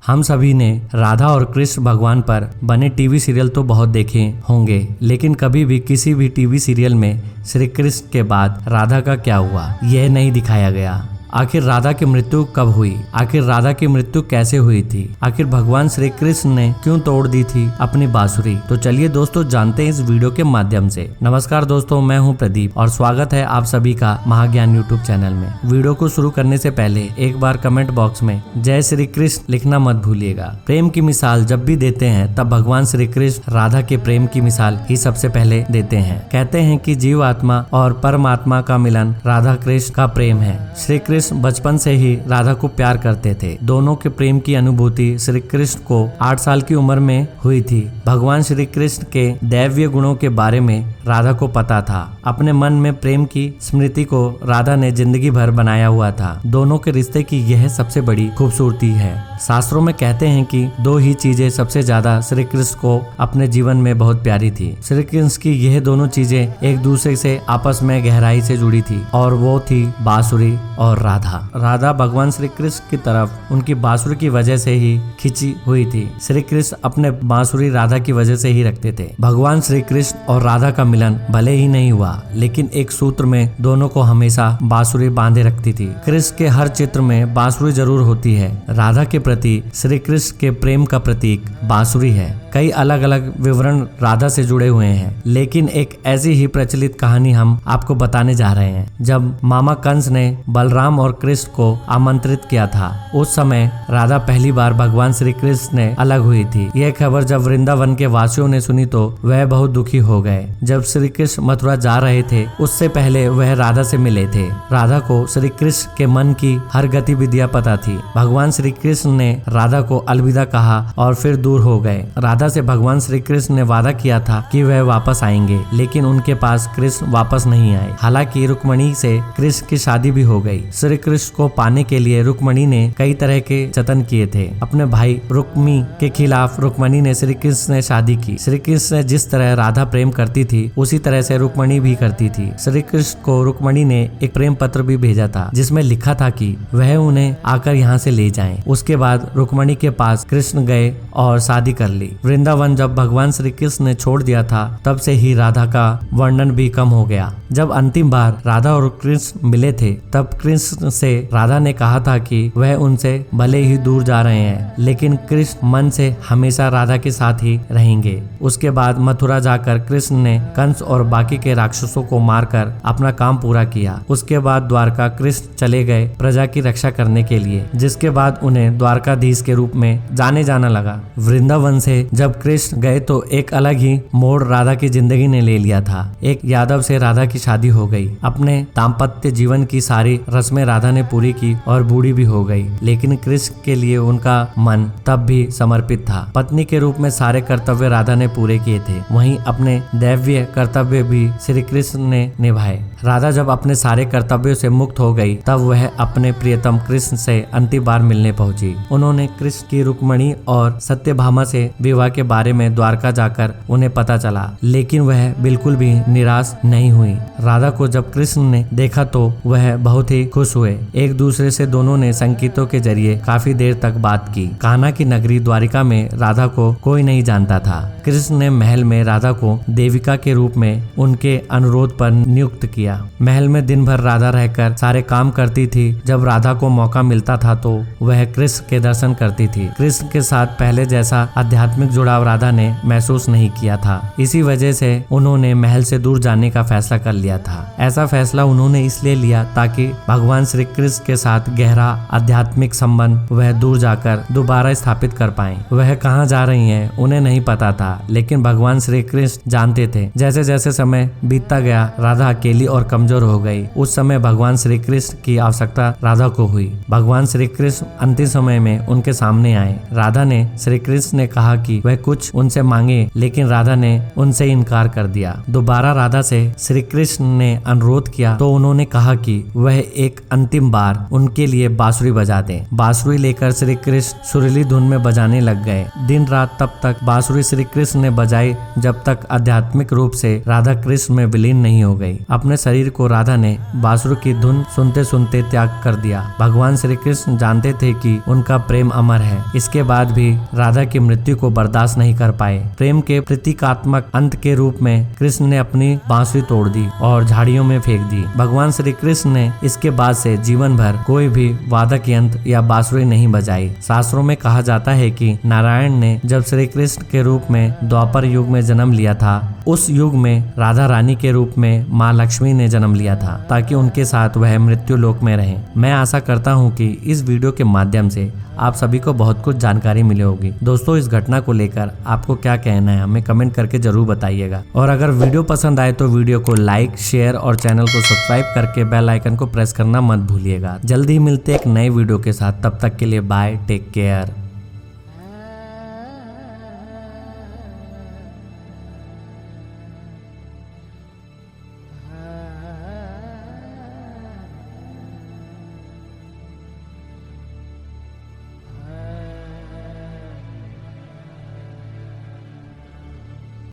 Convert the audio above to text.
हम सभी ने राधा और कृष्ण भगवान पर बने टीवी सीरियल तो बहुत देखे होंगे, लेकिन कभी भी किसी भी टीवी सीरियल में श्री कृष्ण के बाद राधा का क्या हुआ यह नहीं दिखाया गया। आखिर राधा की मृत्यु कब हुई, आखिर राधा की मृत्यु कैसे हुई थी, आखिर भगवान श्री कृष्ण ने क्यों तोड़ दी थी अपनी बांसुरी। तो चलिए दोस्तों जानते हैं इस वीडियो के माध्यम से। नमस्कार दोस्तों, मैं हूं प्रदीप और स्वागत है आप सभी का महाज्ञान यूट्यूब चैनल में। वीडियो को शुरू करने से पहले एक बार कमेंट बॉक्स में जय श्री कृष्ण लिखना मत भूलिएगा। प्रेम की मिसाल जब भी देते हैं तब भगवान श्री कृष्ण राधा के प्रेम की मिसाल ही सबसे पहले देते हैं। कहते हैं कि जीव आत्मा और परमात्मा का मिलन राधा कृष्ण का प्रेम है। श्री कृष्ण बचपन से ही राधा को प्यार करते थे। दोनों के प्रेम की अनुभूति श्री कृष्ण को 8 साल की उम्र में हुई थी। भगवान श्री कृष्ण के दैवीय गुणों के बारे में राधा को पता था। अपने मन में प्रेम की स्मृति को राधा ने जिंदगी भर बनाया हुआ था। दोनों के रिश्ते की यह सबसे बड़ी खूबसूरती है। शास्त्रों में कहते हैं कि 2 ही चीजें सबसे ज्यादा श्री कृष्ण को अपने जीवन में बहुत प्यारी थी। श्री कृष्ण की यह दोनों चीजें एक दूसरे से आपस में गहराई से जुड़ी थी और वो थी बांसुरी और राधा भगवान श्री कृष्ण की तरफ उनकी बांसुरी की वजह से ही खिंची हुई थी। श्री कृष्ण अपने बांसुरी राधा की वजह से ही रखते थे। भगवान श्री कृष्ण और राधा का मिलन भले ही नहीं हुआ, लेकिन एक सूत्र में दोनों को हमेशा बांसुरी बांधे रखती थी। कृष्ण के हर चित्र में बांसुरी जरूर होती है। राधा के प्रति श्री कृष्ण के प्रेम का प्रतीक बांसुरी है। कई अलग अलग विवरण राधा से जुड़े हुए हैं, लेकिन एक ऐसी ही प्रचलित कहानी हम आपको बताने जा रहे हैं। जब मामा कंस ने बलराम और कृष्ण को आमंत्रित किया था, उस समय राधा पहली बार भगवान श्री कृष्ण ने अलग हुई थी। यह खबर जब वृंदावन के वासियों ने सुनी तो वह बहुत दुखी हो गए। जब श्री कृष्ण मथुरा जा रहे थे उससे पहले वह राधा से मिले थे। राधा को श्री कृष्ण के मन की हर गतिविधियां पता थी। भगवान श्री कृष्ण ने राधा को अलविदा कहा और फिर दूर हो गए। राधा से भगवान श्री कृष्ण ने वादा किया था कि वह वापस आएंगे, लेकिन उनके पास कृष्ण वापस नहीं आए। हालांकि रुक्मणी से कृष्ण की शादी भी हो गई। श्री कृष्ण को पाने के लिए रुक्मणी ने कई तरह के जतन किए थे। अपने भाई रुक्मी के खिलाफ रुक्मणी ने श्री कृष्ण से शादी की। श्री कृष्ण से जिस तरह राधा प्रेम करती थी उसी तरह से रुक्मणी भी करती थी। श्री कृष्ण को रुक्मणी ने एक प्रेम पत्र भी भेजा था जिसमें लिखा था कि वह उन्हें आकर यहाँ से ले जाएं। उसके बाद रुक्मणी के पास कृष्ण गए और शादी कर ली। वृंदावन जब भगवान श्री कृष्ण ने छोड़ दिया था तब से ही राधा का वर्णन भी कम हो गया। जब अंतिम बार राधा और कृष्ण मिले थे तब कृष्ण से राधा ने कहा था कि वह उनसे भले ही दूर जा रहे हैं, लेकिन कृष्ण मन से हमेशा राधा के साथ ही रहेंगे। उसके बाद मथुरा जाकर कृष्ण ने कंस और बाकी के राक्षसों को मारकर अपना काम पूरा किया। उसके बाद द्वारका कृष्ण चले गए प्रजा की रक्षा करने के लिए, जिसके बाद उन्हें द्वारकाधीश के रूप में जाने जाना लगा। वृंदावन से जब कृष्ण गए तो एक अलग ही मोड़ राधा की जिंदगी ने ले लिया था। एक यादव से राधा की शादी हो गई। अपने दाम्पत्य जीवन की सारी रस्में राधा ने पूरी की और बूढ़ी भी हो गई, लेकिन कृष्ण के लिए उनका मन तब भी समर्पित था। पत्नी के रूप में सारे कर्तव्य राधा ने पूरे किए थे, वहीं अपने दैवीय कर्तव्य भी श्री कृष्ण ने निभाए। राधा जब अपने सारे कर्तव्यों से मुक्त हो गई तब वह अपने प्रियतम कृष्ण से अंतिम बार मिलने पहुंची। उन्होंने कृष्ण की रुक्मणी और सत्यभामा से विवाह के बारे में द्वारका जाकर उन्हें पता चला, लेकिन वह बिल्कुल भी निराश नहीं हुई। राधा को जब कृष्ण ने देखा तो वह बहुत ही खुश हुए। एक दूसरे से दोनों ने संकेतों के जरिए काफी देर तक बात की। कान्हा की नगरी द्वारिका में राधा को कोई नहीं जानता था। कृष्ण ने महल में राधा को देविका के रूप में उनके अनुरोध पर नियुक्त किया। महल में दिन भर राधा रहकर सारे काम करती थी। जब राधा को मौका मिलता था तो वह कृष्ण के दर्शन करती थी। कृष्ण के साथ पहले जैसा आध्यात्मिक जुड़ाव राधा ने महसूस नहीं किया था। इसी वजह से उन्होंने महल से दूर जाने का फैसला कर लिया था। ऐसा फैसला उन्होंने इसलिए लिया ताकि भगवान श्री कृष्ण के साथ गहरा आध्यात्मिक संबंध वह दूर जाकर दोबारा स्थापित कर पाएं। वह कहाँ जा रही हैं उन्हें नहीं पता था, लेकिन भगवान श्री कृष्ण जानते थे। जैसे जैसे समय बीतता गया राधा अकेली और कमजोर हो गई। उस समय भगवान श्री कृष्ण की आवश्यकता राधा को हुई। भगवान श्री कृष्ण अंतिम समय में उनके सामने आए। राधा ने श्री कृष्ण ने कहा कि वह कुछ उनसे मांगे, लेकिन राधा ने उनसे इनकार कर दिया। दोबारा राधा से श्री कृष्ण ने अनुरोध किया तो उन्होंने कहा कि वह एक अंतिम बार उनके लिए बांसुरी बजा दें। बांसुरी लेकर श्री कृष्ण सुरीली धुन में बजाने लग गए। दिन रात तब तक बांसुरी श्री कृष्ण ने बजाई जब तक आध्यात्मिक रूप से राधा कृष्ण में विलीन नहीं हो गई। अपने शरीर को राधा ने बांसुरी की धुन सुनते सुनते त्याग कर दिया। भगवान श्री कृष्ण जानते थे कि उनका प्रेम अमर है, इसके बाद भी राधा की मृत्यु को बर्दाश्त नहीं कर पाए। प्रेम के प्रतीकात्मक अंत के रूप में कृष्ण ने अपनी बांसुरी तोड़ दी और झाड़ियों में फेंक दी। भगवान श्री कृष्ण ने इसके बाद से जीवन भर कोई भी वादक यंत्र या बांसुरी नहीं बजाई। शास्त्रों में कहा जाता है कि नारायण ने जब श्री कृष्ण के रूप में द्वापर युग में जन्म लिया था, उस युग में राधा रानी के रूप में माँ लक्ष्मी ने जन्म लिया था ताकि उनके साथ वह मृत्यु लोक में रहें। मैं आशा करता हूँ कि इस वीडियो के माध्यम से आप सभी को बहुत कुछ जानकारी मिली होगी। दोस्तों, इस घटना को लेकर आपको क्या कहना है हमें कमेंट करके जरूर बताइएगा। और अगर वीडियो पसंद आए तो वीडियो को लाइक, शेयर और चैनल को सब्सक्राइब करके बेल आइकन को प्रेस करना मत भूलिएगा। जल्दी ही मिलते एक नए वीडियो के साथ, तब तक के लिए बाय, टेक केयर।